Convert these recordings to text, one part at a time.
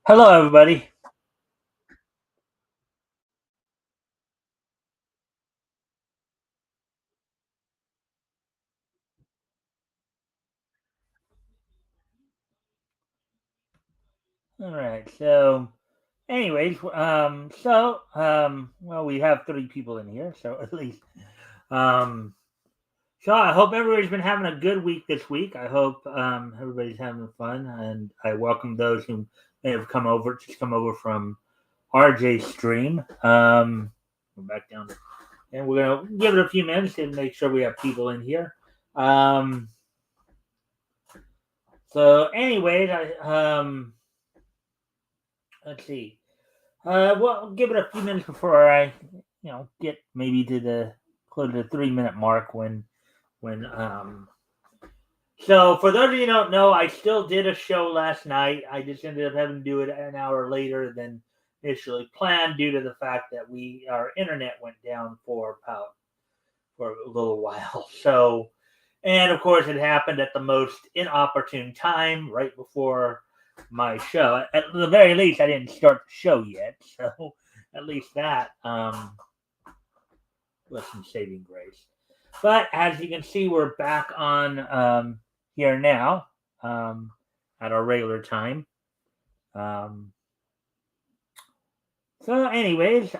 Hello, everybody. All right. Well, we have three people in here, so at least. Um, so I hope everybody's been having a good week this week. I hope everybody's having fun, and I welcome those who may have come over from RJ's stream. We're back down, and we're gonna give it a few minutes to make sure we have people in here. Um, anyways, let's see. Well, give it a few minutes before I, get maybe to the close to the 3 minute mark when. So for those of you who don't know, I still did a show last night. I just ended up having to do it an hour later than initially planned due to the fact that our internet went down for a little while. So, and of course, it happened at the most inopportune time, right before my show. At the very least, I didn't start the show yet, so at least that was some saving grace. But as you can see, we're back on here now um, at our regular time. Um, anyways,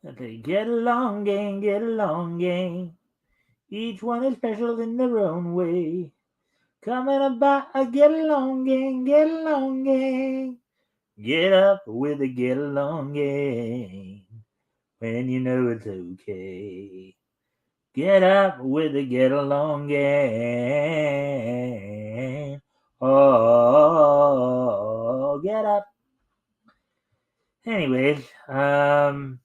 okay, get along, gang, get along, gang. Each one is special in their own way. Coming about a get along gang, get along gang. Get up with a get along gang. When you know it's okay. Get up with a get along gang. Oh, get up. Anyways, I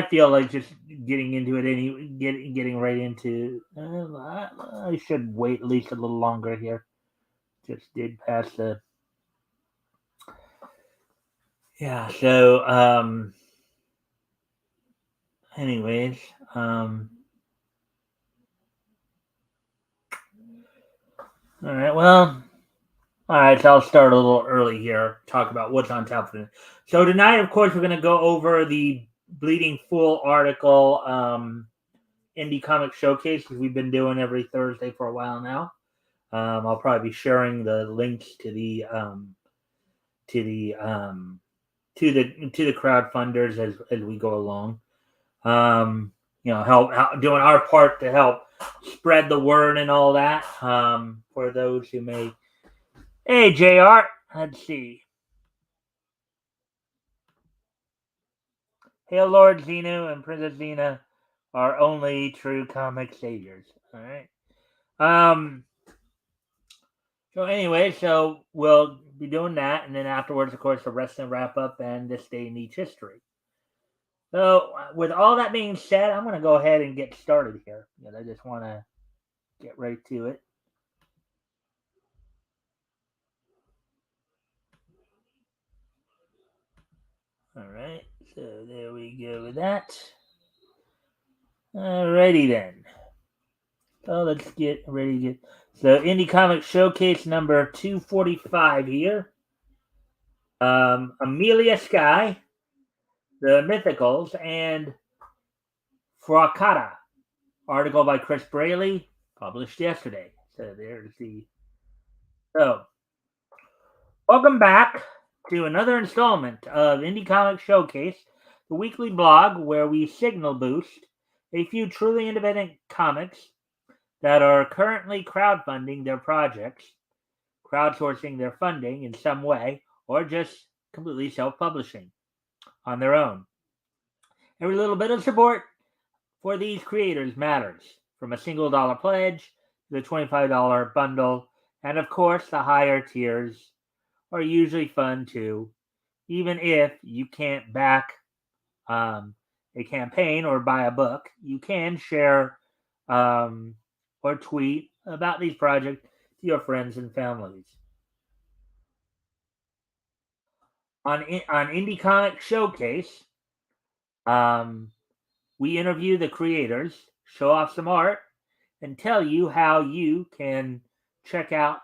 feel like just getting into it getting right into. I should wait at least a little longer here. Just did pass the. Yeah. Anyways, all right. Well, all right. So I'll start a little early here. Talk about what's on top of it. So tonight, of course, we're going to go over the Bleeding Fool article, Indie Comic Showcase, which we've been doing every Thursday for a while now. I'll probably be sharing the links to the to the crowdfunders as we go along. Help doing our part to help spread the word and all that. For those who may, hey Jr. Let's see. Hail Lord Xenu and Princess Xena are only true comic saviors. All right. Um. So we'll be doing that, and then afterwards, of course, the wrestling wrap up and this day in each history. So, with all that being said, I'm going to go ahead and get started here. I just want to get right to it. All right, so there we go with that. Alrighty then. So let's get ready to get. So, Indie Comic Showcase number 245 here. Amelia Sky, The Mythicals, and Fracata. Article by Chris Braley, published yesterday. So there's the. So, welcome back to another installment of Indie Comic Showcase, the weekly blog where we signal boost a few truly independent comics that are currently crowdfunding their projects, crowdsourcing their funding in some way, or just completely self publishing on their own. Every little bit of support for these creators matters, from a single dollar pledge to the $25 bundle, and of course, the higher tiers are usually fun too, even if you can't back a campaign or buy a book. You can share or tweet about these projects to your friends and families. On Indie Comic Showcase, um, we interview the creators, show off some art, and tell you how you can check out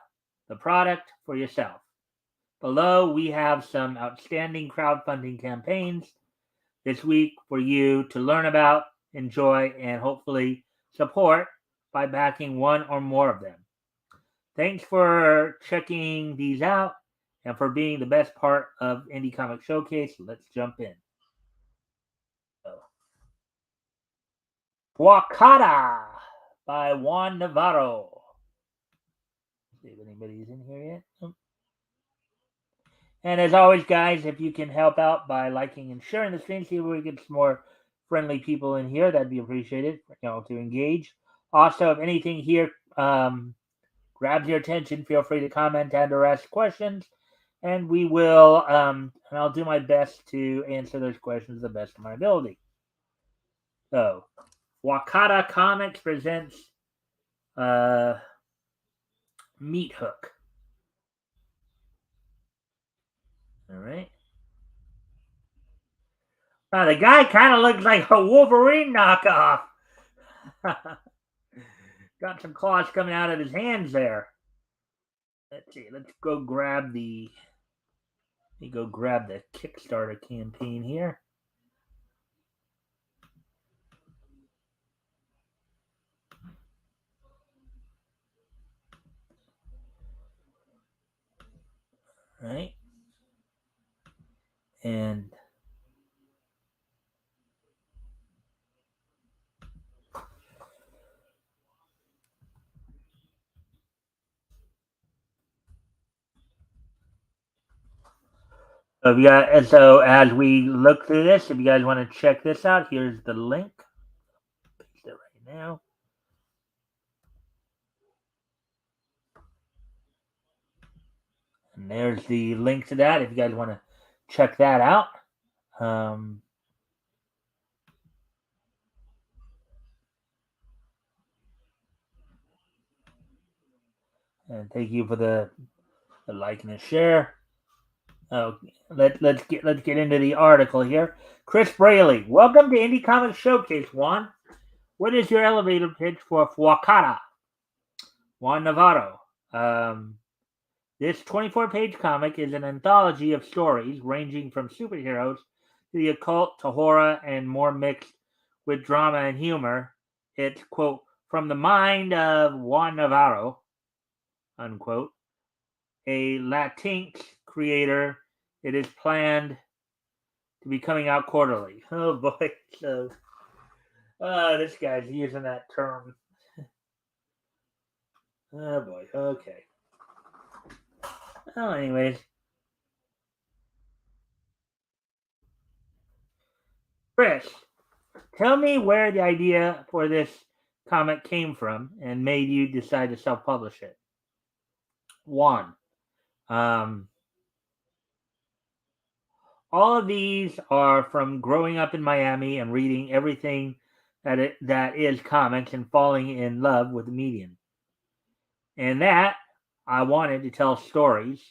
the product for yourself. Below, we have some outstanding crowdfunding campaigns this week for you to learn about, enjoy, and hopefully support by backing one or more of them. Thanks for checking these out and for being the best part of Indie Comic Showcase. Let's jump in. Wakata by Juan Navarro. See if anybody's in here yet. And as always, guys, if you can help out by liking and sharing the stream, see if we get some more friendly people in here, that'd be appreciated. To engage. Also, if anything here grabs your attention, feel free to comment and or ask questions, and we will. And I'll do my best to answer those questions to the best of my ability. So, Wakata Comics presents Meat Hook. All right. The guy kind of looks like a Wolverine knockoff. Got some claws coming out of his hands there. Let's see. Let's go grab the. Let me go grab the Kickstarter campaign here. Right. And so as we look through this, if you guys want to check this out, here's the link. Paste it right now. And there's the link to that if you guys want to check that out. And thank you for the like and the share. Let's get into the article here. Chris Braley, welcome to Indie Comics Showcase. Juan, what is your elevator pitch for Wakata? Juan Navarro. This 24-page comic is an anthology of stories ranging from superheroes to the occult to horror and more mixed with drama and humor. It's, quote, from the mind of Juan Navarro, unquote, a Latinx creator. It is planned to be coming out quarterly. Oh boy, so this guy's using that term. Oh boy, okay. Well, anyways. Chris, tell me where the idea for this comic came from and made you decide to self-publish it. One, all of these are from growing up in Miami and reading everything that is comics and falling in love with the medium. And that I wanted to tell stories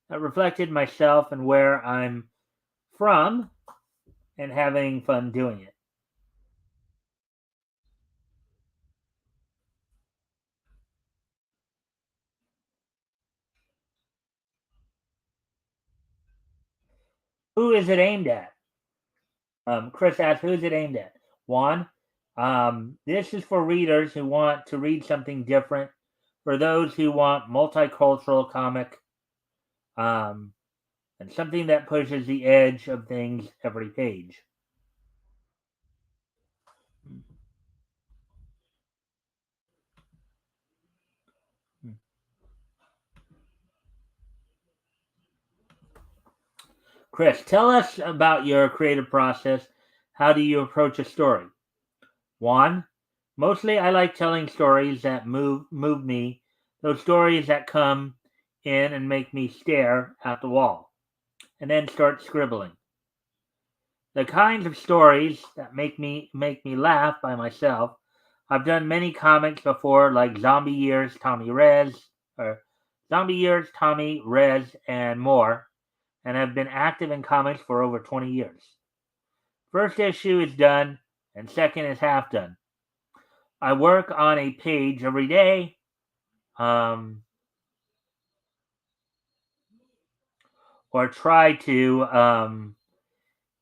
that reflected myself and where I'm from and having fun doing it. Who is it aimed at? Chris asked, who is it aimed at? Juan, this is for readers who want to read something different, for those who want multicultural comic, and something that pushes the edge of things every page. Chris, tell us about your creative process. How do you approach a story? Juan, mostly I like telling stories that move me, those stories that come in and make me stare at the wall, and then start scribbling. The kinds of stories that make me laugh by myself. I've done many comics before, like Zombie Years, Tommy Rez, and more, and have been active in comics for over 20 years. First issue is done, and second is half done. I work on a page every day. or try to,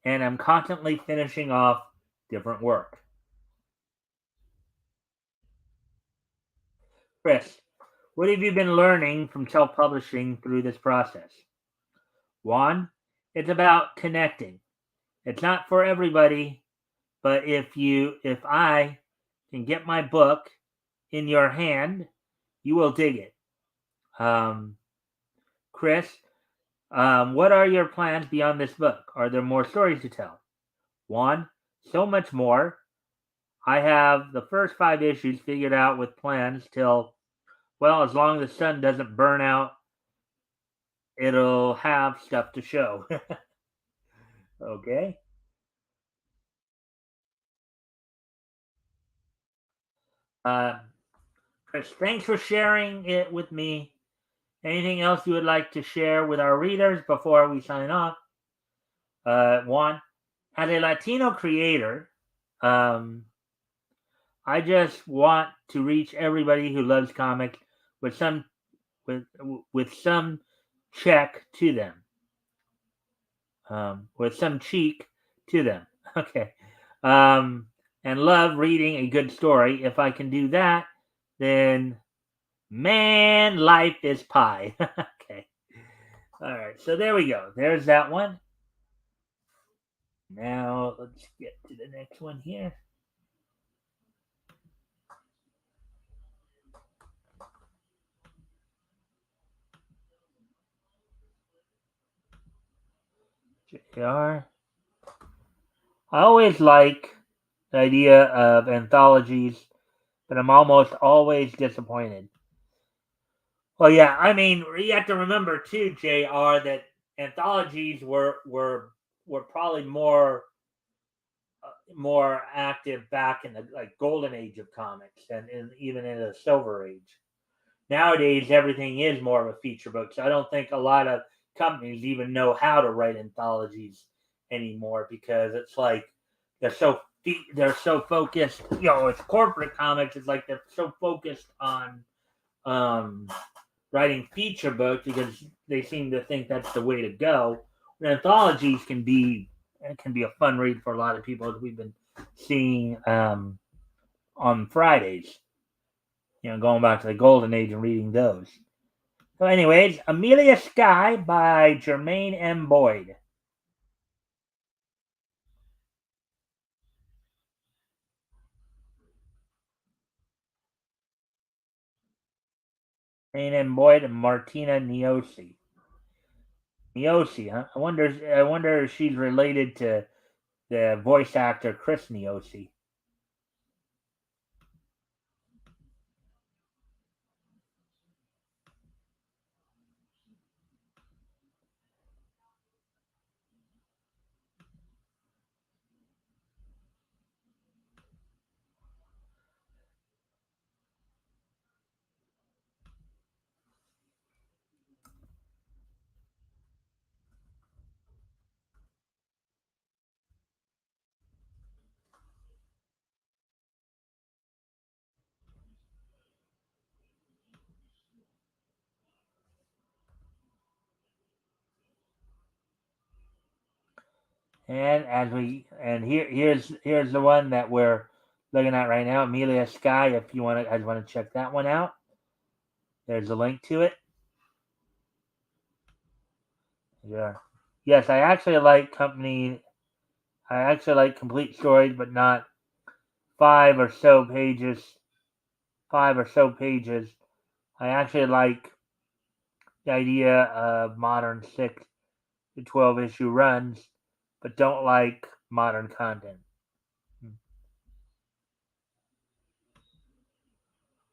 and I'm constantly finishing off different work. Chris, what have you been learning from self publishing through this process? One, it's about connecting. It's not for everybody, but if I can get my book in your hand, you will dig it. Chris, what are your plans beyond this book? Are there more stories to tell? One, so much more. I have the first 5 issues figured out with plans till, well, as long as the sun doesn't burn out, it'll have stuff to show. Okay. Uh, Chris, thanks for sharing it with me. Anything else you would like to share with our readers before we sign off? One, as a Latino creator, um, I just want to reach everybody who loves comics with some with with some check to them, with some cheek to them. Okay, um, and love reading a good story. If I can do that, then man, life is pie. Okay, all right. So there we go. There's that one. Now let's get to the next one here. JR. I always like the idea of anthologies, but I'm almost always disappointed. Well, yeah, I mean, you have to remember too, Jr. That anthologies were probably more active back in the like golden age of comics and even in the silver age. Nowadays, everything is more of a feature book, so I don't think a lot of companies even know how to write anthologies anymore because it's like they're so they're so focused. You know, it's corporate comics. It's like they're so focused on um, writing feature books because they seem to think that's the way to go. And anthologies can be a fun read for a lot of people, as we've been seeing on Fridays. You know, going back to the golden age and reading those. So, anyways, Amelia Sky by Jermaine M. Boyd. Jermaine M. Boyd and Martina Niosi. Niosi, huh? I wonder if she's related to the voice actor Chris Niosi. And here's the one that we're looking at right now, Amelia Sky. If you want to, I want to check that one out. There's a link to it. Yeah. Yes, I actually like company. I actually like complete stories, but not five or so pages. 5 or so pages. I actually like the idea of modern 6 to 12 issue runs, but don't like modern content.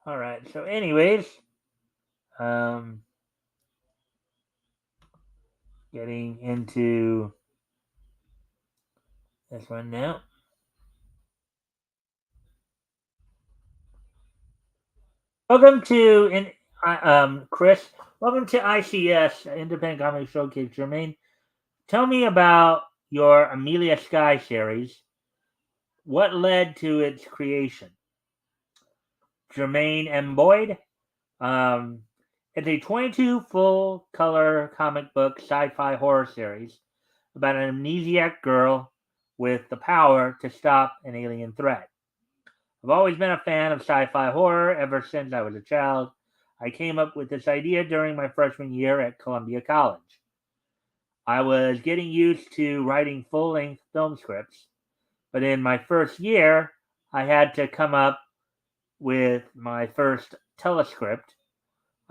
All right. So, anyways, um, getting into this one now. Welcome to Chris. Welcome to ICS Independent Comedy Showcase. Jermaine, tell me about your Amelia Sky series. What led to its creation? Jermaine M. Boyd. Um, It's a 22 full color comic book sci fi horror series about an amnesiac girl with the power to stop an alien threat. I've always been a fan of sci fi horror ever since I was a child. I came up with this idea during my freshman year at Columbia College. I was getting used to writing full length film scripts, but in my first year, I had to come up with my first telescript.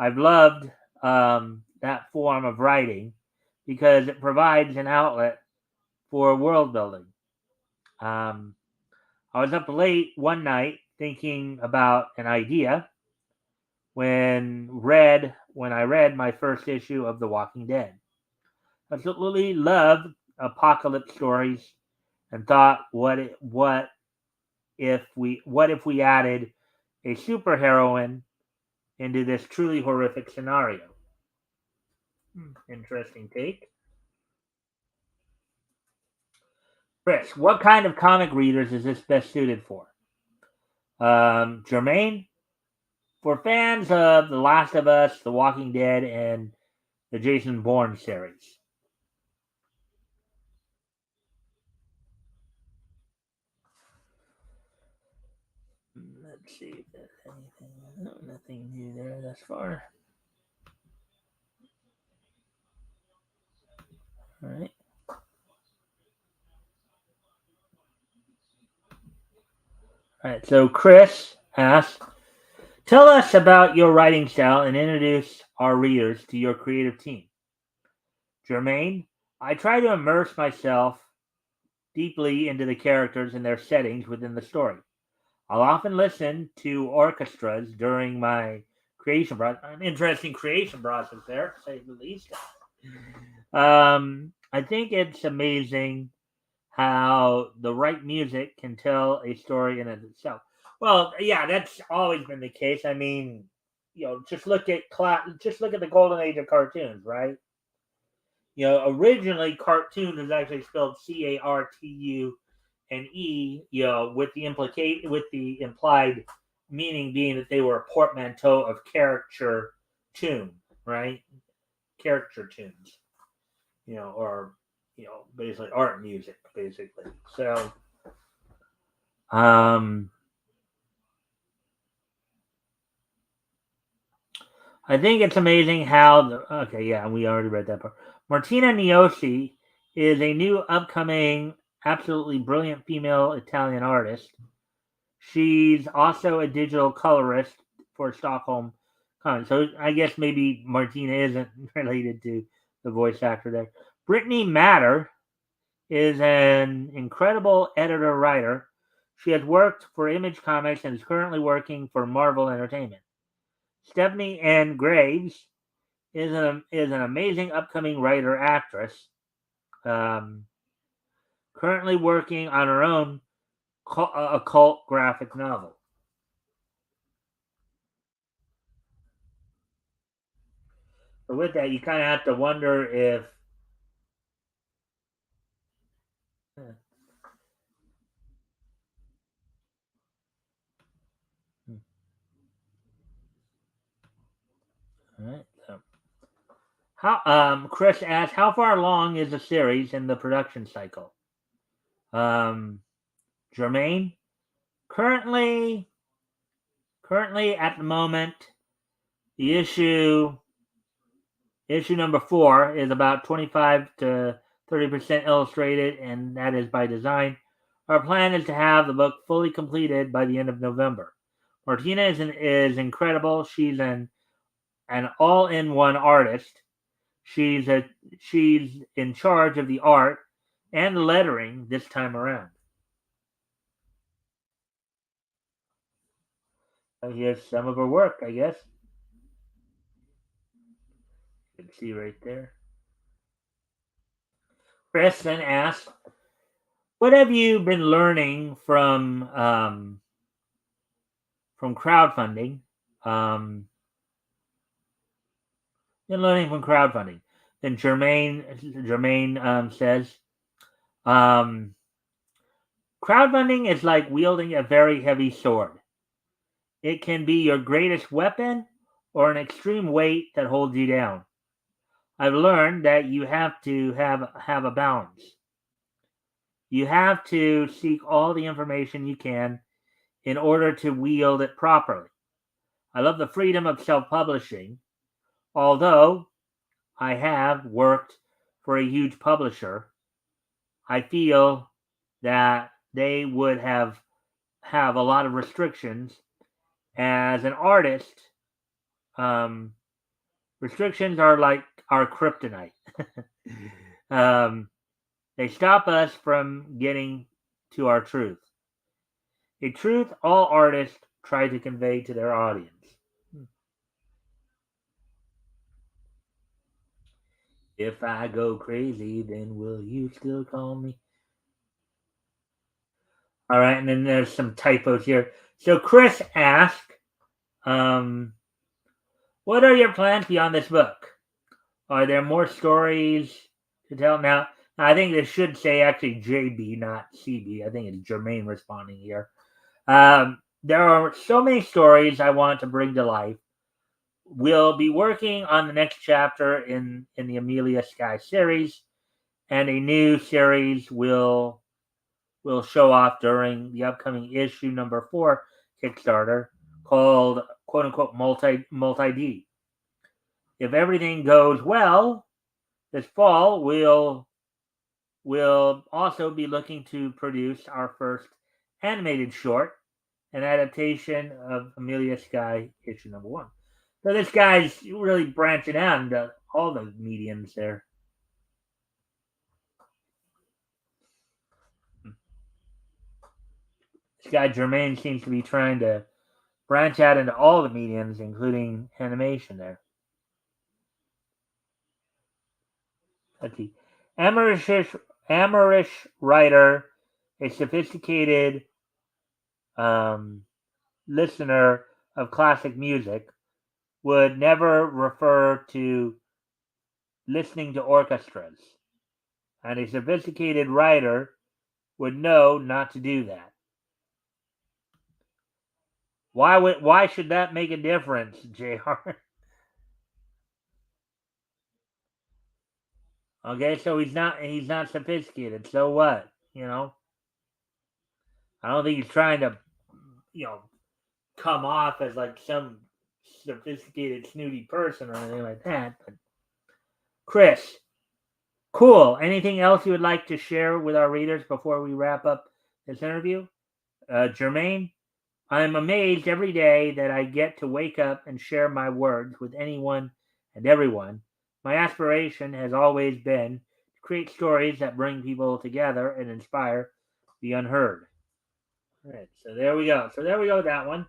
I've loved that form of writing because it provides an outlet for world building. Um, I was up late one night thinking about an idea when I read my first issue of The Walking Dead. I absolutely loved apocalypse stories and thought, what if we added a superheroine into this truly horrific scenario? Interesting take. Chris, what kind of comic readers is this best suited for? Jermaine, for fans of The Last of Us, The Walking Dead, and the Jason Bourne series. Let's see if there's anything. No, nothing new there thus far. All right. All right. So Chris asks, tell us about your writing style and introduce our readers to your creative team. Jermaine, I try to immerse myself deeply into the characters and their settings within the story. I'll often listen to orchestras during my creation process. An interesting creation process there, to say the least. I think it's amazing how the right music can tell a story in and of itself. Well, yeah, that's always been the case. I mean, just look at the golden age of cartoons, right? Originally cartoon was actually spelled Cartune, with the implied meaning being that they were a portmanteau of caricature tune, right? Caricature tunes, or basically art music, basically. So, um, I think it's amazing how okay, yeah, we already read that part. Martina Niosi is a new upcoming, absolutely brilliant female Italian artist. She's also a digital colorist for Stockholm Comics. So I guess maybe Martina isn't related to the voice actor there. Brittany Matter is an incredible editor writer. She has worked for Image Comics and is currently working for Marvel Entertainment. Stephanie Ann Graves is an amazing upcoming writer actress, um, currently working on her own occult graphic novel. So with that, you kind of have to wonder if. All right. So how Chris asked, how far along is the series in the production cycle? Um, Jermaine, currently, currently at the moment, the issue number 4 is about 25 to 30% illustrated, and that is by design. Our plan is to have the book fully completed by the end of November. Martina is incredible. She's an all-in-one artist. She's a she's in charge of the art and the lettering this time around. Here's some of her work, I guess. You can see right there. Preston asks, "What have you been learning from crowdfunding?" Um, been learning from crowdfunding. Then Jermaine says, um, "Crowdfunding is like wielding a very heavy sword. It can be your greatest weapon or an extreme weight that holds you down. I've learned that you have to have a balance. You have to seek all the information you can in order to wield it properly. I love the freedom of self publishing, although I have worked for a huge publisher. I feel that they would have a lot of restrictions. As an artist, um, restrictions are like our kryptonite. um, they stop us from getting to our truth, a truth all artists try to convey to their audience. If I go crazy, then will you still call me? All right, and then there's some typos here. So Chris asked, um, "What are your plans beyond this book? Are there more stories to tell?" Now I think this should say actually JB, not CB. I think it's Jermaine responding here. There are so many stories I want to bring to life. We'll be working on the next chapter in the Amelia Sky series, and a new series will show off during the upcoming issue number 4 Kickstarter called quote unquote multi D. If everything goes well, this fall we'll also be looking to produce our first animated short, an adaptation of Amelia Sky issue number 1. So this guy's really branching out into all the mediums there. This guy Jermaine seems to be trying to branch out into all the mediums, including animation there. Let's see. Amorish writer, a sophisticated um, listener of classic music, would never refer to listening to orchestras. And a sophisticated writer would know not to do that. Why should that make a difference, JR? Okay, so he's not sophisticated. So what? I don't think he's trying to you know come off as like some sophisticated snooty person or anything like that. But Chris, cool. Anything else you would like to share with our readers before we wrap up this interview? Jermaine, I'm amazed every day that I get to wake up and share my words with anyone and everyone. My aspiration has always been to create stories that bring people together and inspire the unheard. All right, so there we go. So there we go with that one.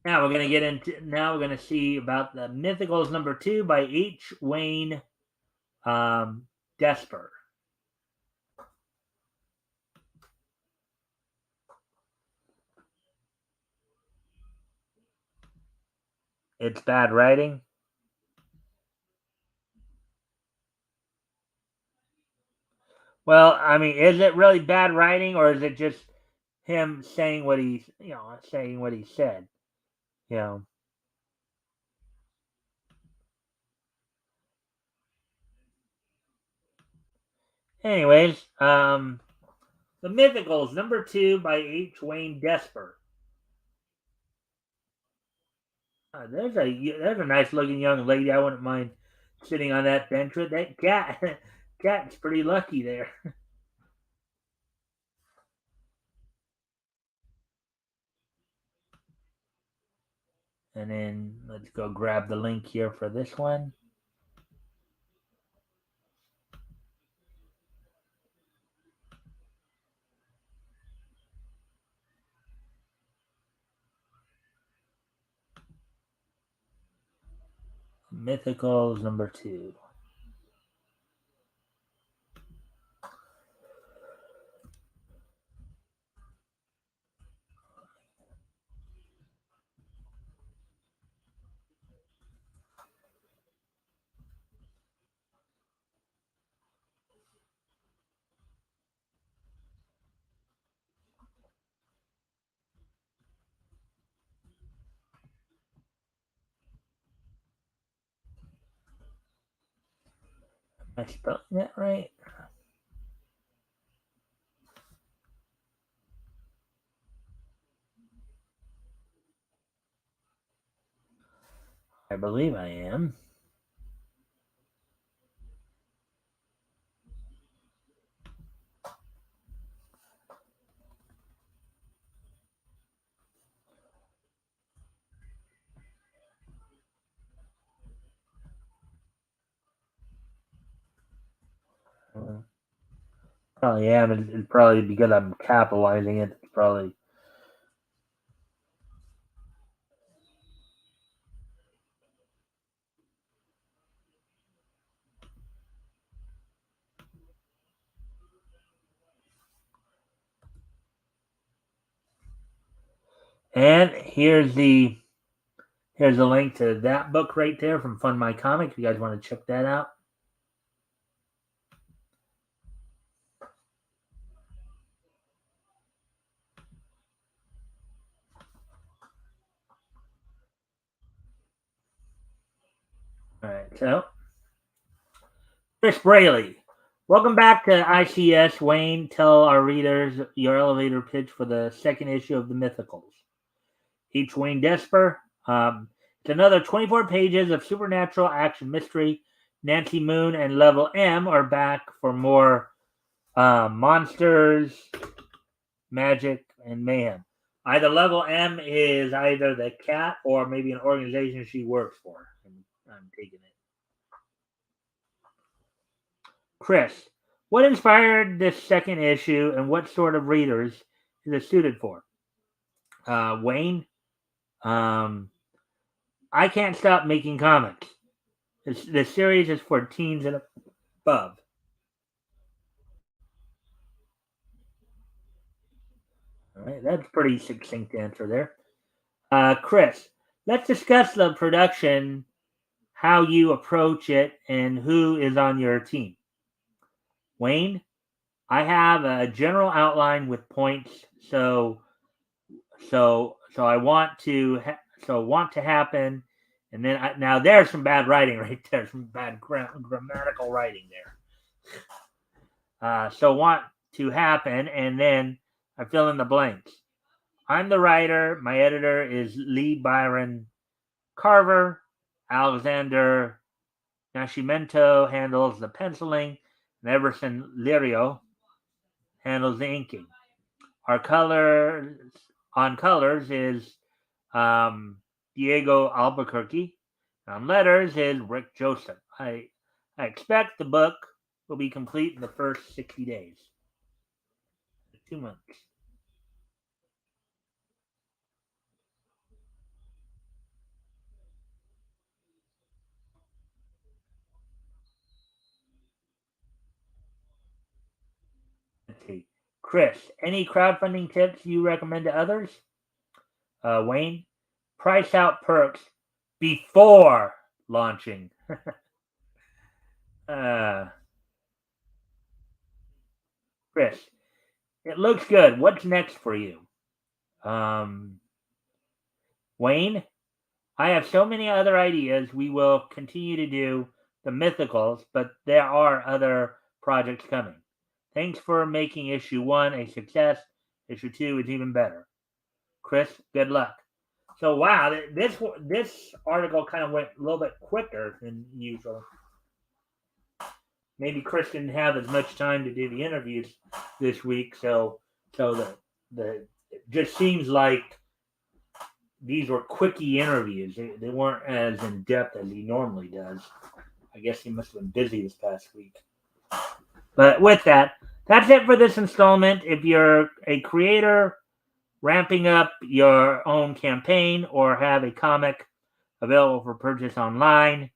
Now we're going to get into. Now we're going to see about the Mythicals #2 by H. Wayne Desper. It's bad writing. Well, I mean, is it really bad writing, or is it just him saying what saying what he said? You know. Anyways, the Mythicals #2 by H. Wayne Desper. There's a nice looking young lady. I wouldn't mind sitting on that bench with that cat. Cat's pretty lucky there. And then let's go grab the link here for this one. Mythicals #2. Am I spelling that right? I believe I am. Probably am. It'd probably because I'm capitalizing it. It's probably. And here's a link to that book right there from Fund My Comic. If you guys want to check that out. All right, so Chris Braley. Welcome back to ICS. Wayne, tell our readers your elevator pitch for the second issue of the Mythicals. H. Wayne Desper. It's another 24 pages of supernatural action mystery. Nancy Moon and Level M are back for more monsters, magic, and mayhem. Either Level M is either the cat or maybe an organization she works for. I'm taking it. Chris, what inspired this second issue and what sort of readers is it suited for? Wayne, um, I can't stop making comics. The series is for teens and above. All right, that's pretty succinct answer there. Chris, let's discuss the production, how you approach it, and who is on your team. Wayne, I have a general outline with points, so I want to want to happen, and then now there's some bad writing right there, some bad grammatical writing there. So want to happen, and then I fill in the blanks. I'm the writer. My editor is Lee Byron Carver. Alexander Nascimento handles the penciling, and Everson Lirio handles the inking. Our colors is Diego Albuquerque. On letters is Rick Joseph. I expect the book will be complete in the first 60 days. 2 months. Let's see. Chris, any crowdfunding tips you recommend to others? Wayne, price out perks before launching. uh, Chris, it looks good. What's next for you? Um, Wayne, I have so many other ideas. We will continue to do the mythicals, but there are other projects coming. Thanks for making issue 1 a success. Issue 2 is even better. Chris, good luck. So wow, this article kind of went a little bit quicker than usual. Maybe Chris didn't have as much time to do the interviews this week, so the it just seems like these were quickie interviews. They weren't as in depth as he normally does. I guess he must have been busy this past week. But with that, that's it for this installment. If you're a creator ramping up your own campaign or have a comic available for purchase online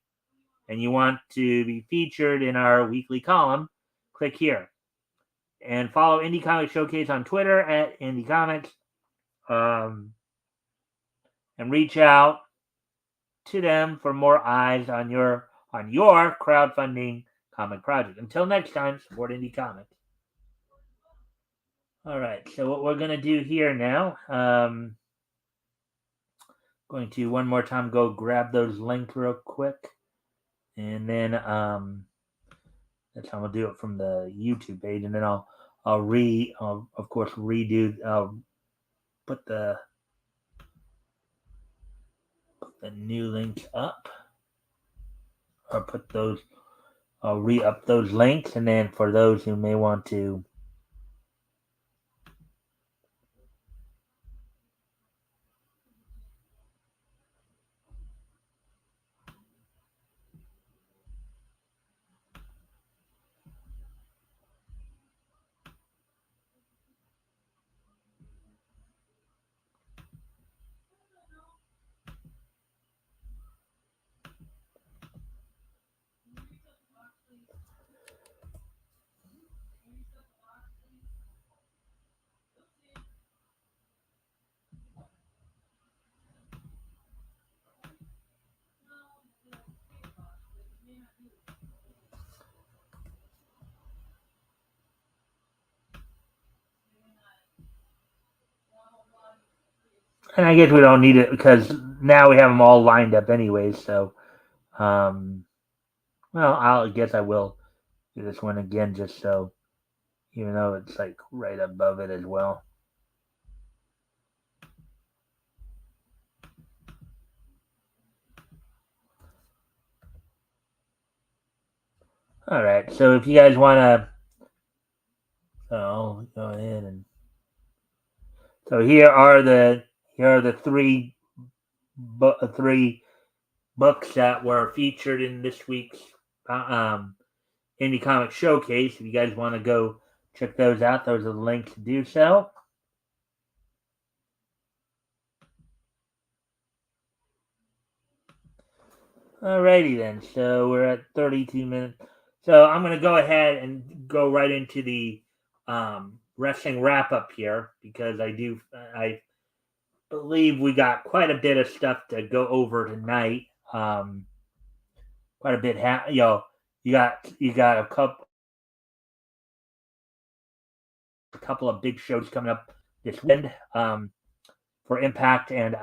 and you want to be featured in our weekly column, click here. And follow Indie Comic Showcase on Twitter at Indie Comics. And reach out to them for more eyes on your crowdfunding comic project. Until next time, support Indie Comics. All right, so what we're going to do here now, going to one more time go grab those links real quick, and then That's how I'm gonna do it from the YouTube page, and then I'll of course redo. Put the new links up, or put those. I'll re-up those links, and then for those who may want to. And I guess we don't need it because now we have them all lined up anyways. So, well, I guess I will do this one again just so, even though it's like right above it as well. All right. So if you guys want to, I'll go ahead and. So here are the three books that were featured in this week's Indie Comic Showcase. If you guys want to go check those out, those are the links to do so. Alrighty then. So we're at 32 minutes. So I'm going to go ahead and go right into the wrestling wrap up here because I believe we got quite a bit of stuff to go over tonight. Quite a bit. You got a couple of big shows coming up this weekend for Impact and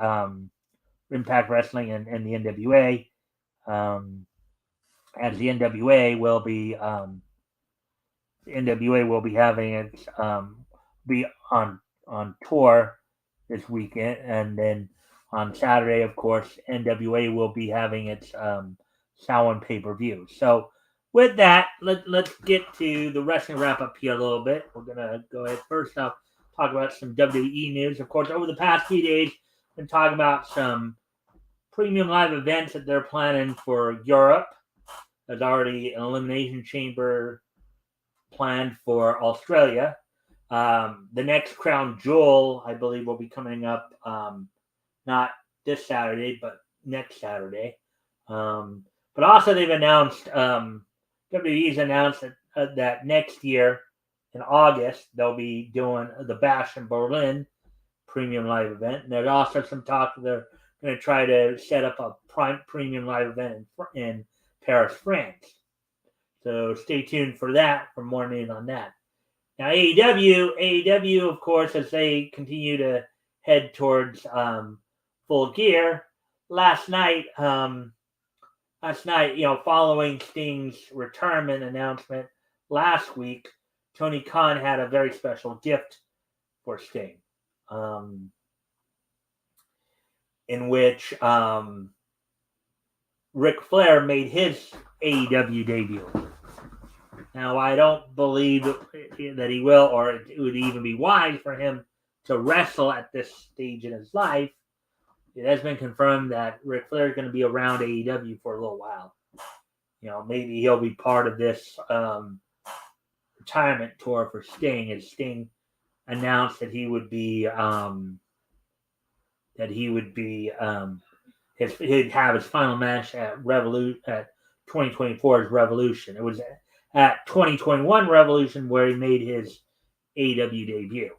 Impact Wrestling and the NWA. As the NWA will be having its be on tour this weekend, and then on Saturday, of course, NWA will be having its Samhain pay-per-view. So with that, let's get to the wrestling wrap-up here a little bit. We're going to go ahead first. I'll talk about some WWE news. Of course, over the past few days, been talking about some premium live events that they're planning for Europe. There's already an Elimination Chamber planned for Australia. The next Crown Jewel, I believe, will be coming up not this Saturday, but next Saturday. But also, they've announced WWE's announced that next year in August they'll be doing the Bash in Berlin premium live event. And there's also some talk that they're going to try to set up a premium live event in Paris, France. So stay tuned for that for more news on that. Now AEW, of course, as they continue to head towards full gear. Last night, following Sting's retirement announcement last week, Tony Khan had a very special gift for Sting, in which Ric Flair made his AEW debut. Now, I don't believe that he will, or it would even be wise for him to wrestle at this stage in his life. It has been confirmed that Ric Flair is going to be around AEW for a little while. Maybe he'll be part of this retirement tour for Sting, as Sting announced that he'd have his final match at 2024's Revolution. It was at 2021 Revolution where he made his AEW debut.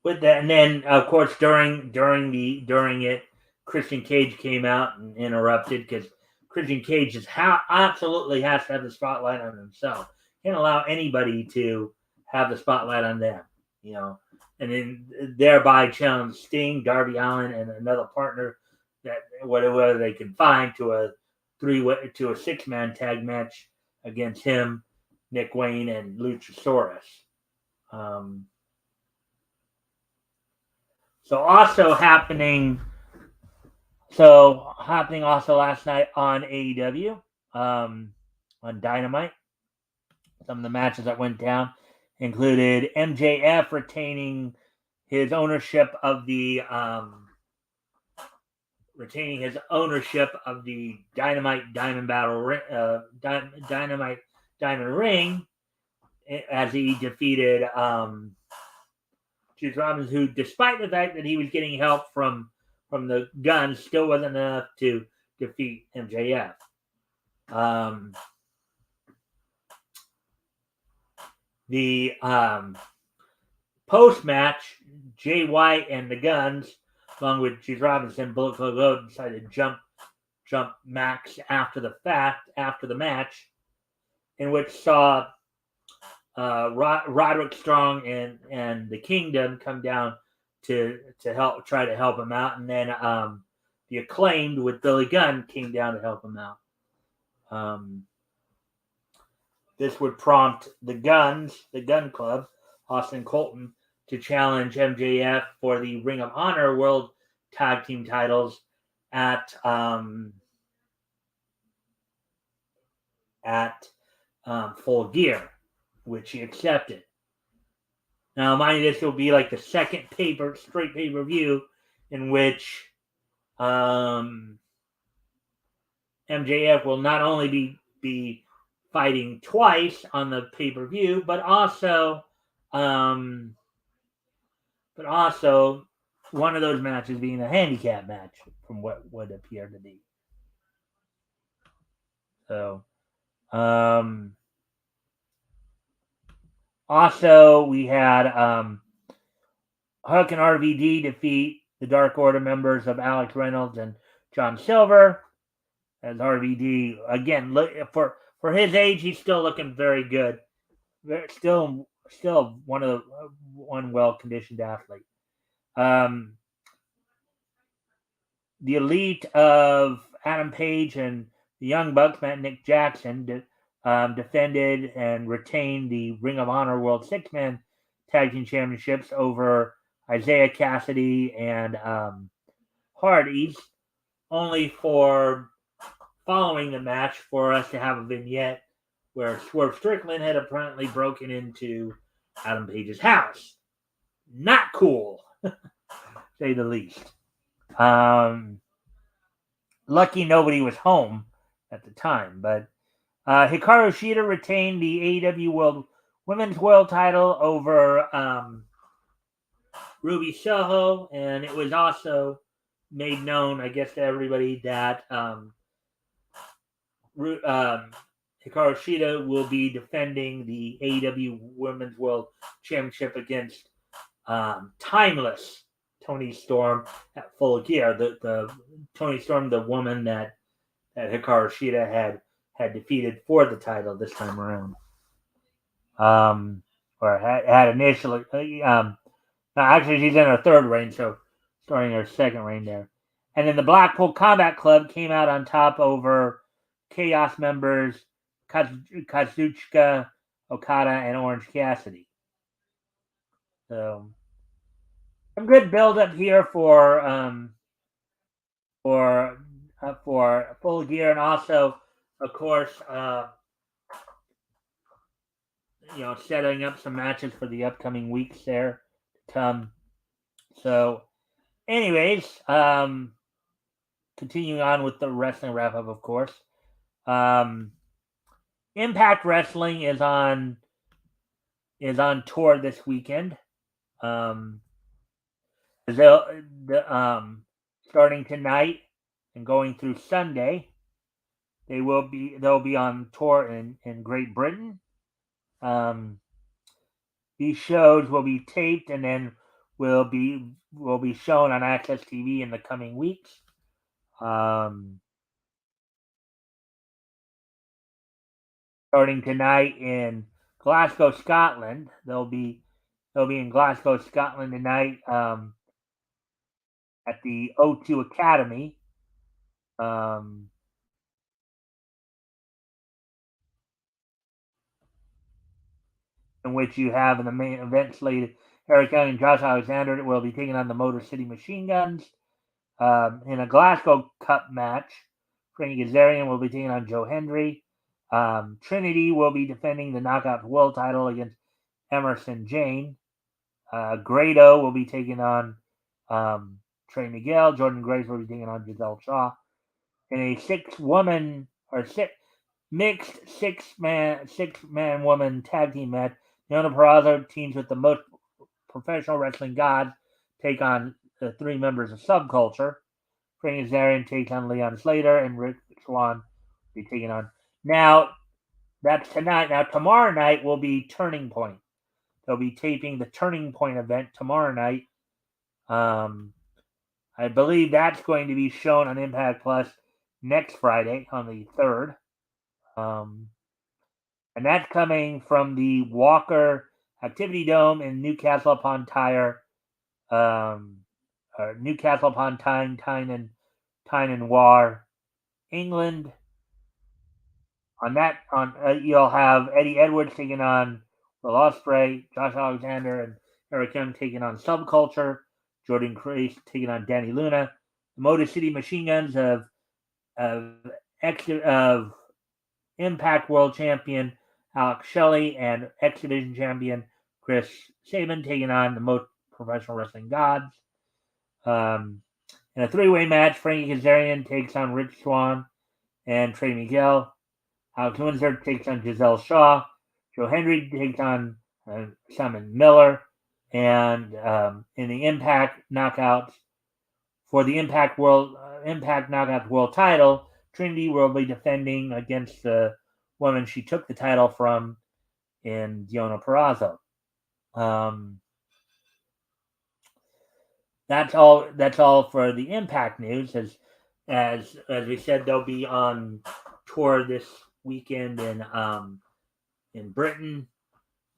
With that, and then of course during it, Christian Cage came out and interrupted because Christian Cage absolutely has to have the spotlight on himself. Can't allow anybody to have the spotlight on them, and then thereby challenge Sting, Darby Allin, and another partner that whatever they can find to a 6-man tag match against him, Nick Wayne, and Luchasaurus. So happening also last night on AEW, on Dynamite. Some of the matches that went down included MJF retaining his ownership of the Dynamite Diamond Battle Dynamite Diamond Ring, as he defeated Juice Robinson, who, despite the fact that he was getting help from the Guns, still wasn't enough to defeat MJF. The post-match, Jay White and the Guns, along with Juice Robinson, Bullet Club Road, decided to jump Max after the match, in which saw Roderick Strong and the Kingdom come down to try to help him out, and then the Acclaimed with Billy Gunn came down to help him out. This would prompt the Gun Club, Austin Colton, to challenge MJF for the Ring of Honor World Tag Team titles at Full Gear, which he accepted. Now, mind you, this will be like the second straight pay-per-view in which MJF will not only be fighting twice on the pay-per-view, but also one of those matches being a handicap match, from what would appear to be. So, also we had Hook and RVD defeat the Dark Order members of Alex Reynolds and John Silver. As RVD, again, for his age, he's still looking very good. Still one well-conditioned athlete. The Elite of Adam Page and the Young Bucks, Matt and Nick Jackson, defended and retained the Ring of Honor World Six-Man Tag Team Championships over Isaiah Cassidy and Hardys, only for following the match for us to have a vignette where Swerve Strickland had apparently broken into Adam Page's house. Not cool, say the least. Lucky nobody was home at the time, but Hikaru Shida retained the AEW Women's World title over Ruby Soho, and it was also made known, I guess, to everybody that Hikaru Shida will be defending the AEW Women's World Championship against Timeless Toni Storm at Full Gear. The Toni Storm, the woman that Hikaru Shida had defeated for the title this time around, or had initially. Actually, she's in her third reign, so starting her second reign there. And then the Blackpool Combat Club came out on top over Chaos members Kazuchika Okada and Orange Cassidy. So some good build up here for Full Gear, and also, of course, setting up some matches for the upcoming weeks there to come. So, anyways, continuing on with the wrestling wrap up, of course. Impact Wrestling is on tour this weekend. Starting tonight and going through Sunday, they'll be on tour in Great Britain. These shows will be taped and then will be shown on Access TV in the coming weeks. Starting tonight in Glasgow, Scotland, they'll be They'll be in Glasgow, Scotland tonight at the O2 Academy. In which you have in the main event slated Eric Young and Josh Alexander will be taking on the Motor City Machine Guns. In a Glasgow Cup match, Frankie Kazarian will be taking on Joe Hendry. Trinity will be defending the Knockout World title against Emerson Jane. Grado will be taking on Trey Miguel. Jordan Grace will be taking on Giselle Shaw. In a mixed six-man woman tag team match, Deonna Purrazzo teams with the most professional wrestling gods take on the three members of Subculture. Frankie Kazarian takes on Leon Slater, and Rick Swan will be taking on. Now, that's tonight. Now, tomorrow night will be Turning Point. They'll be taping the Turning Point event tomorrow night. I believe that's going to be shown on Impact Plus next Friday on the 3rd. And that's coming from the Walker Activity Dome in Newcastle upon Tyne, Newcastle upon Tyne, Tyne and War, England. You'll have Eddie Edwards taking on Will Ospreay, Josh Alexander and Eric Young taking on Subculture, Jordan Grace taking on Danny Luna, the Motor City Machine Guns of Impact World Champion Alex Shelley and X Division Champion Chris Sabin taking on the most professional wrestling gods. In a three-way match, Frankie Kazarian takes on Rich Swann and Trey Miguel. Alex Windsor takes on Giselle Shaw. Joe Hendry takes on Simon Miller. And in the Impact Knockouts, for the Impact Knockouts World title, Trinity will be defending against the woman she took the title from in Deonna Purrazzo. That's all for the Impact news. As we said, they'll be on tour this weekend in Britain.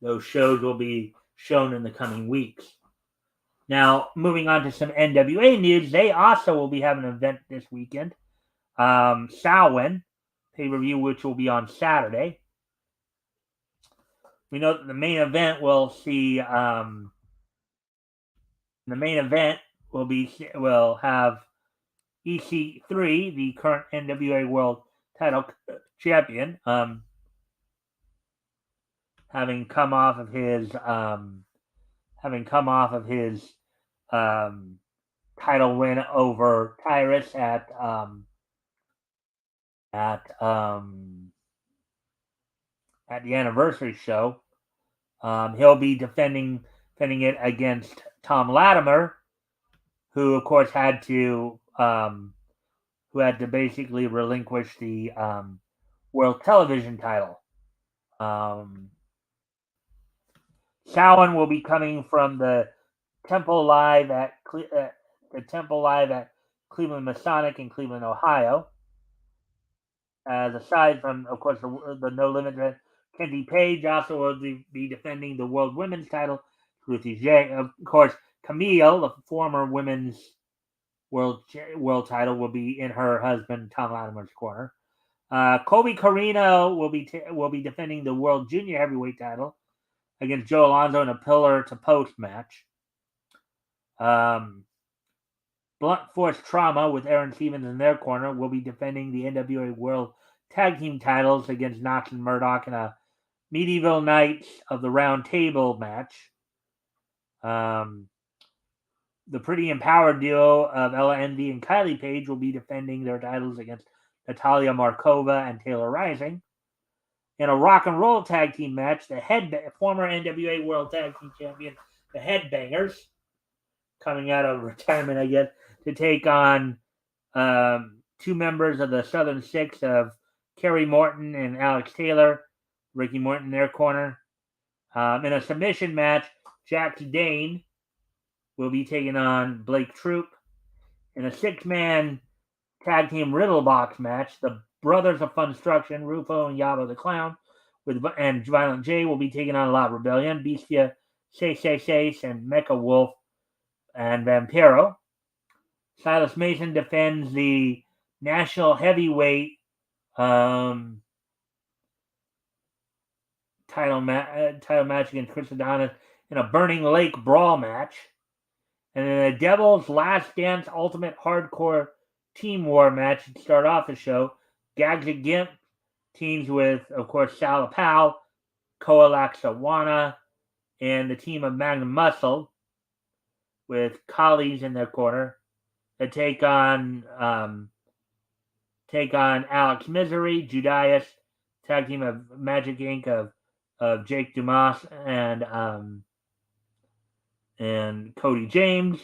Those shows will be shown in the coming weeks. Now, moving on to some NWA news, they also will be having an event this weekend. Samhain pay-per-view, which will be on Saturday. We know that the main event will see the main event will have EC3, the current NWA World Title Champion, having come off of his title win over Tyrus at the anniversary show. He'll be defending it against Tom Latimer, who of course had to basically relinquish the World Television title. Samhain will be coming from the Temple Live at Cleveland Masonic in Cleveland, Ohio. As aside from, of course, the No Limit event, Kenzie Page also will be defending the World Women's title. Ruthie J. Of course, Camille, the former Women's World title, will be in her husband Tom Latimer's corner. Colby Corino will be defending the World Junior Heavyweight title against Joe Alonzo in a pillar to post match. Blunt Force Trauma with Aaron Stevens in their corner will be defending the NWA World Tag Team titles against Knox and Murdoch in a Medieval Knights of the Round Table match. The Pretty Empowered duo of Ella Envy and Kylie Page will be defending their titles against Natalia Markova and Taylor Rising. In a Rock and Roll Tag Team match, the former NWA World Tag Team Champion, the Headbangers, coming out of retirement, I guess, to take on two members of the Southern Six of Kerry Morton and Alex Taylor, Ricky Morton in their corner. In a submission match, Jax Dane will be taking on Blake Troop. In a six-man tag team riddle box match, the Brothers of Funstruction, Rufo and Yabo the Clown, and Violent J will be taking on La Rebellion, Bestia, 666 and Mecha Wolf and Vampiro. Silas Mason defends the national heavyweight title match against Chris Adonis in a Burning Lake brawl match. And then the Devil's Last Dance Ultimate Hardcore Team War match to start off the show. Gadget Gimp teams with, of course, Sal Powell, Koalaxawana, and the team of Magnum Muscle with Collies in their corner to take on Alex Misery, Judas, tag team of Magic Inc. of Jake Dumas and Cody James,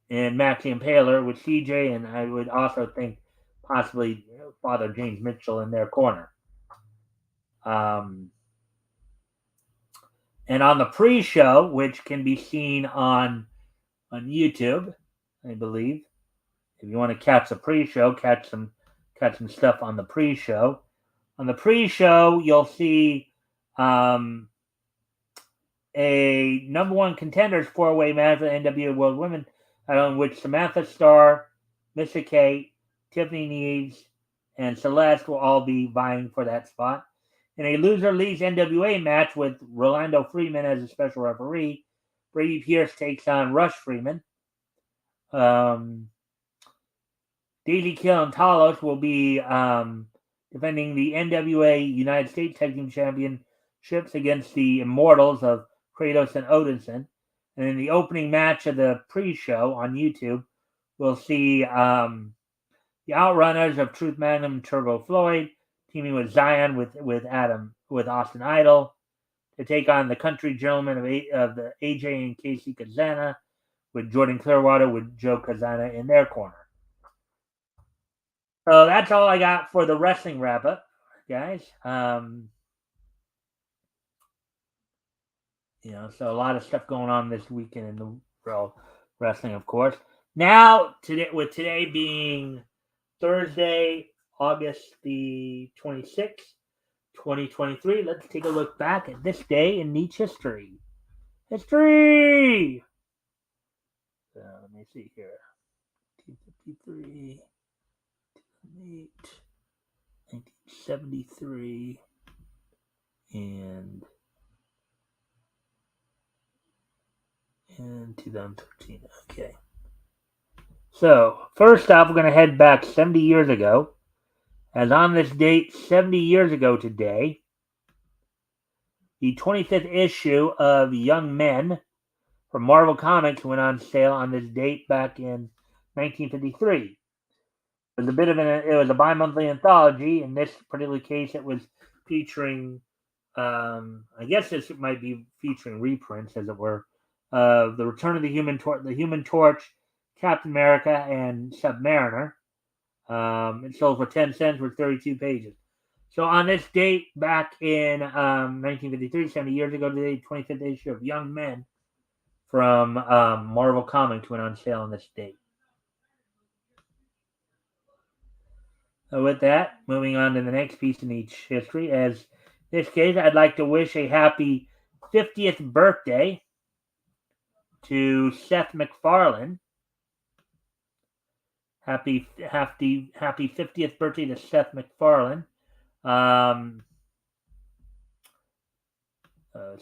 and Maxie Impaler with CJ, and I would also think possibly Father James Mitchell in their corner. And on the pre-show, which can be seen on YouTube, I believe, if you want to catch the pre-show, catch some stuff on the pre-show. On the pre-show, you'll see a number one contenders four-way match for the NWA World Women, in which Samantha Starr, Missa Kate, Tiffany Neves, and Celeste will all be vying for that spot. In a loser leaves NWA match with Rolando Freeman as a special referee, Brady Pierce takes on Rush Freeman. Daisy Kill and Talos will be defending the NWA United States Tag Team Championships against the Immortals of Kratos and Odinson. And in the opening match of the pre-show on YouTube, we'll see the Outrunners of Truth Magnum and Turbo Floyd teaming with Zion with Austin Idol to take on the Country Gentlemen of the AJ and Casey Kazana with Jordan Clearwater with Joe Kazana in their corner. So that's all I got for the wrestling wrap-up, guys. So a lot of stuff going on this weekend in the wrestling, of course. Now, today being Thursday, August the 26th, 2023, let's take a look back at this day in Niche history. History! So, let me see here. 1953, 1973, and 2013. Okay. So, first off, we're going to head back 70 years ago. As on this date, 70 years ago today, the 25th issue of Young Men from Marvel Comics went on sale on this date back in 1953. It was a bi-monthly anthology. In this particular case, it was featuring, I guess this might be featuring reprints, as it were, of The Return of the Human Torch, Captain America, and Submariner. It sold for 10 cents with 32 pages. So on this date, back in 1953, 70 years ago today, 25th issue of Young Men from Marvel Comics went on sale on this date. So with that, moving on to the next piece in each history. As in this case, I'd like to wish a happy 50th birthday to Seth MacFarlane. Happy 50th birthday to Seth MacFarlane.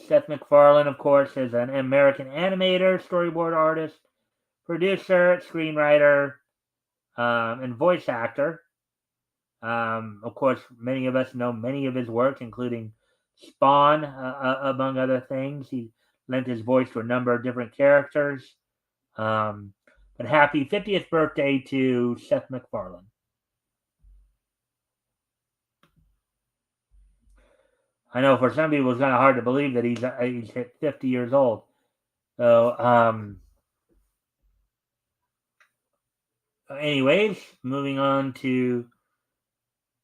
Seth MacFarlane, of course, is an American animator, storyboard artist, producer, screenwriter, and voice actor. Of course, many of us know many of his work, including Spawn, among other things. He lent his voice to a number of different characters. But happy 50th birthday to Seth MacFarlane. I know for some people it's kind of hard to believe that he's hit 50 years old. So, anyways, moving on to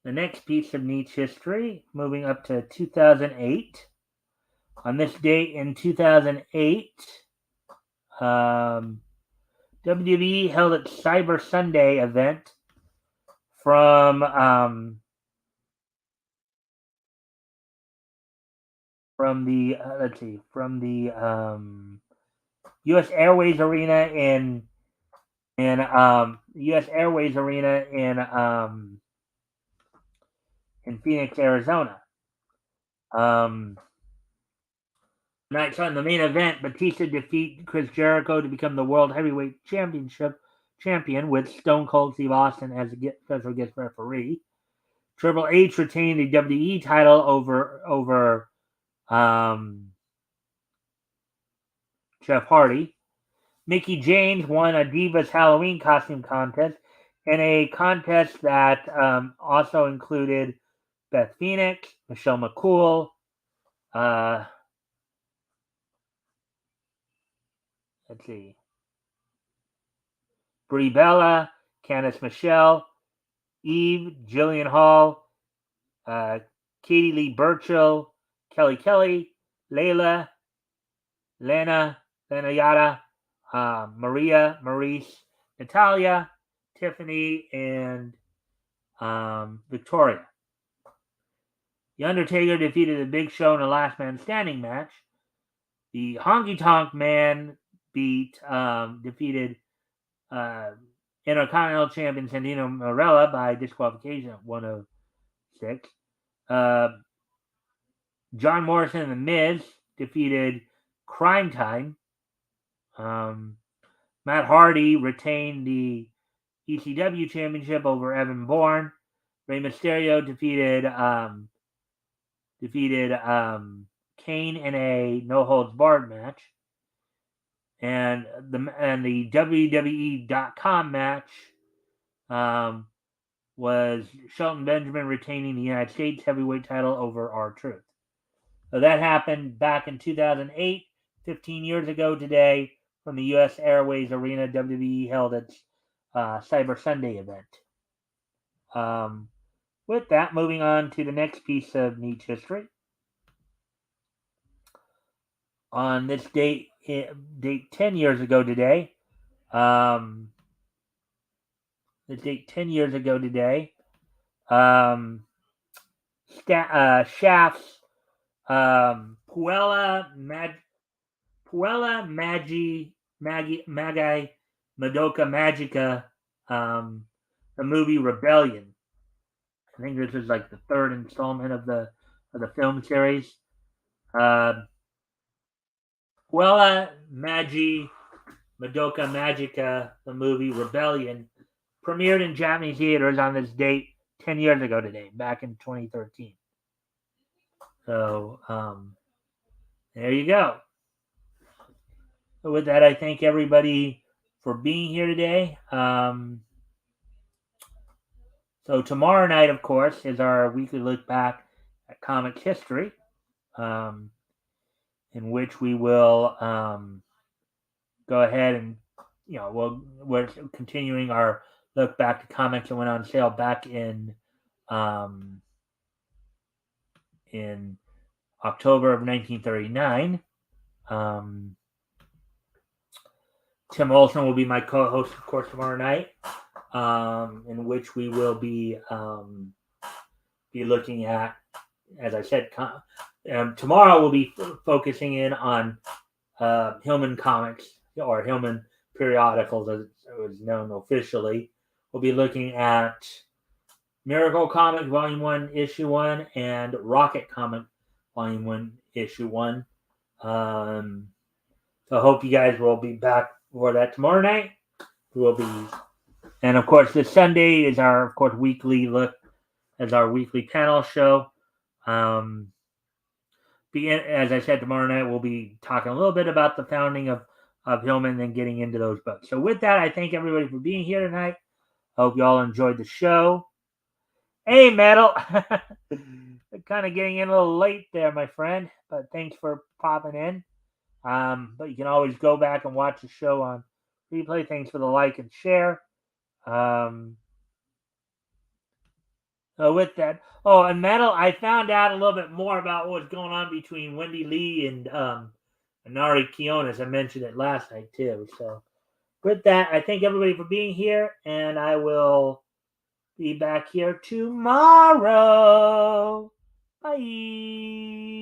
the next piece of Niche history, moving up to 2008. On this date in 2008, WWE held its Cyber Sunday event from from the U.S. Airways Arena U.S. Airways Arena in Phoenix, Arizona. Night on the main event, Batista defeat Chris Jericho to become the World Heavyweight Championship champion with Stone Cold Steve Austin as a special guest referee. Triple H retained the WWE title over Jeff Hardy. Mickie James won a Divas Halloween costume contest in a contest that also included Beth Phoenix, Michelle McCool, let's see, Brie Bella, Candice Michelle, Eve, Jillian Hall, Katie Lee Burchill, Kelly Kelly, Layla, Lena Yada, Maria, Maurice, Natalia, Tiffany, and Victoria. The Undertaker defeated the Big Show in a last man standing match. The Honky Tonk Man defeated Intercontinental Champion Santino Marella by disqualification at 106. John Morrison and The Miz defeated Crime Time. Matt Hardy retained the ECW Championship over Evan Bourne. Rey Mysterio defeated Kane in a no holds barred match. And the WWE.com match was Shelton Benjamin retaining the United States heavyweight title over R-Truth. So that happened back in 2008, 15 years ago today, from the U.S. Airways Arena. WWE held its Cyber Sunday event. With that, moving on to the next piece of Neat history. On this date 10 years ago today, Shaft's Puella Magi Madoka Magica, the movie Rebellion. I think this is like the third installment of the film series. Puella Magi Madoka Magica, the movie Rebellion, premiered in Japanese theaters on this date 10 years ago today, back in 2013. So, there you go. So with that, I thank everybody for being here today. So tomorrow night, of course, is our weekly look back at comic history, in which we will go ahead and, we're continuing our look back to comics that went on sale back in October of 1939. Tim Olson will be my co-host, of course, tomorrow night, in which we will be looking at, as I said, tomorrow we'll be focusing in on Hillman Comics, or Hillman Periodicals, as it was known officially. We'll be looking at Miracle Comics Volume 1, Issue 1, and Rocket Comic Volume 1, Issue 1. So I hope you guys will be back for that tomorrow night. And of course, this Sunday is our, of course, weekly look as our weekly panel show. As I said, tomorrow night we'll be talking a little bit about the founding of Hillman and getting into those books. So with that, I thank everybody for being here tonight. I hope you all enjoyed the show. Hey, Metal. Kind of getting in a little late there, my friend, but thanks for popping in. But you can always go back and watch the show on replay. Thanks for the like and share. So with that, and Metal, I found out a little bit more about what was going on between Wendy Lee and Nari Kiona. I mentioned it last night too. So with that, I thank everybody for being here, and I will be back here tomorrow. Bye.